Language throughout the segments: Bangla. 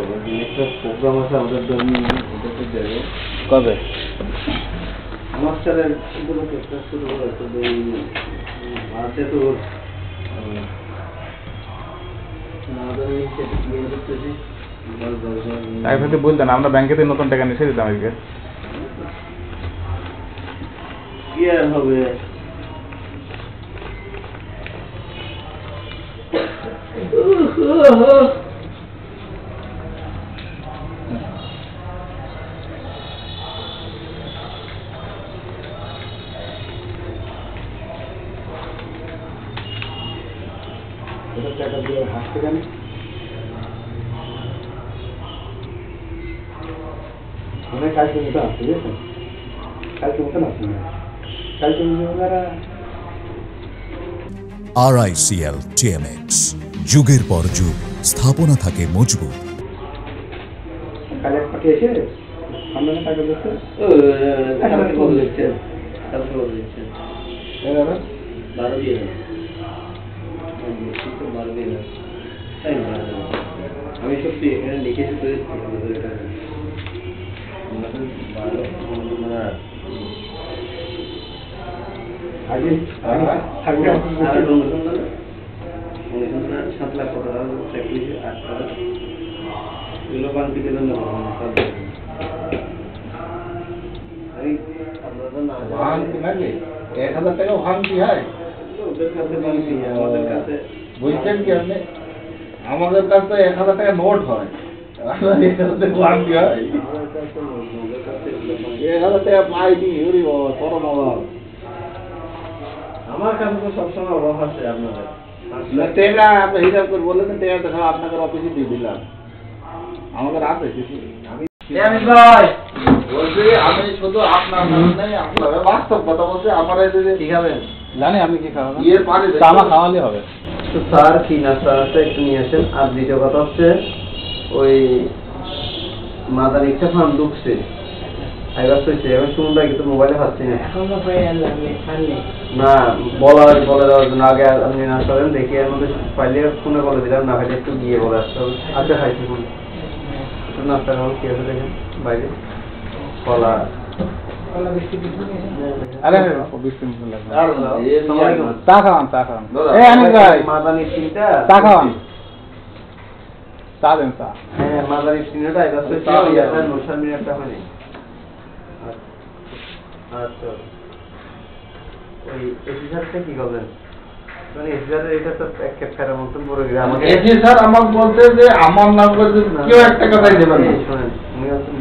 একটা প্রোগ্রাম আছে আমাদের জন্য, এটাতে যাবো কবে? আমার চ্যানেল এগুলো একটা শুরু হয়েছে মাঝে তো বলতেন আমরা ব্যাংকে থেকে নতুন টাকা নিয়ে দিতাম আজকে। কি আর হবে, টাকা দিয়ে হাসতে জানি অনেক কালকে মতো আসছে, বুঝেছেন? কালকে মতন আসছে না, কালকে RICL TMX, যুগের পর যুগ স্থাপনা থাকে মজবুত। কালে পাঠিয়েছে সামনে টাকা দিচ্ছে, কালকে বলে দিচ্ছে, কালকে বলে দিচ্ছে 12 দিয়ে আমি সত্যি এখানে লিখেছি তো আগে 7 লাখ টাকা চাকরি 8 টাকা এগুলো বাংটিকে জন্য আপনারা না নাকি 1000 টাকা ভাঙতি হয় ওদের কাছে ভাঙতি, আমাদের কাছে বলছেন কি আপনি? আমাদের কাছে 1000 টাকা নোট হয়, 1000 টাকা পাইনি। আমার কাছে তো সবসময় অভাব আছে। আপনাদের টাকা আপনি হিসাব করে বললেন, টাকা দেখা আপনাদের অফিসে দিয়ে দিলাম, আমাদের আছে কিছু। বলছি আমি শুধু আপনার নেই, আপনার বাস্তব কথা বলছি। আমার কি খাবেন জানি আপনি কি খাওয়াবেন? চা খাওয়ালে হবে। তো স্যার কি নাস্তা আছে একটু নিয়ে আসেন। আর দ্বিতীয় কথা হচ্ছে ওই মাদার ইচ্ছা ফার্ম ঢুকছে, এবার শুনলাম কিন্তু মোবাইলে পাচ্ছি না, না বলে দেওয়ার জন্য আগে আপনি নাস্তা করেন দেখি, এর মধ্যে পাইলে ফোনে বলে দিলাম, না পাইলে একটু গিয়ে বলে আসতে হবে। আচ্ছা খাইছি ফোন একটু নাস্তা খাবো, কি আছে দেখেন বাইরে কলা মাদানির চিন্তা চা খাওয়ান, চা দেন চা। হ্যাঁ মাদানির চিন্তাটা নৌসার মিনিটটা হয়নি। আচ্ছা ওই এসি স্যারটা কি করবেন? মানে এসি স্যারের এটা তো এক ফেরার মতন বড় আমাকে এসি স্যার আমাকে বলতে যে আমার নাম করে কেউ একটা কথাই দেবেন না। শুনেন উনি হচ্ছেন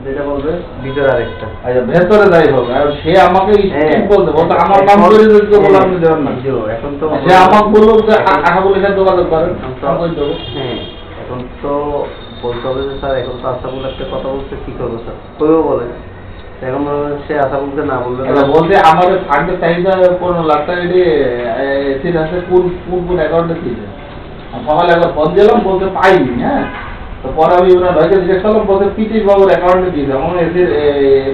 যেটা বলবে ভিতরে আরেকটা, আচ্ছা ভেতরে যাই হোক, আর সে আমাকে বলতে বলতে আমার নাম করে যদি বলে আপনি দেবেন না। এখন তো সে আমাকে বললো যে আশা বলে স্যার যোগাযোগ করেন, হ্যাঁ এখন তো বলতে হবে যে স্যার এখন তো আশা বলে একটা কথা বলছে, কি করবো স্যার? কেউ বলে এখন সে আশা বলতে না বলবে বলতে আমাদের ফান্ডের চাহিদা 15 লাখ টাকা দিয়ে এসির আছে কোন অ্যাকাউন্টে দিয়েছে। সকালে একবার ফোন দিলাম, বলতে পাইনি। হ্যাঁ তো পরে আমি ওনার ভাইকে জিজ্ঞেস করলাম, বলতে পিটিশ বাবুর অ্যাকাউন্টে দিয়েছে, আমার এসির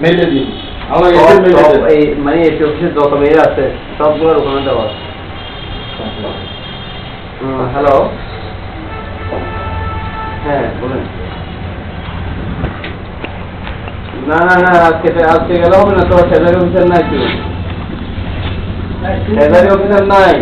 মেলে দিয়েছি। আমার মানে এসি অফিসের যত মেয়ে আছে সবগুলোর ওখানে দেওয়া আছে। হ্যালো হ্যাঁ বলেন। না না না আজকে গেলে হবে না, তো সেজারি অফিসার নাই, কি সেজারি অফিসার নাই।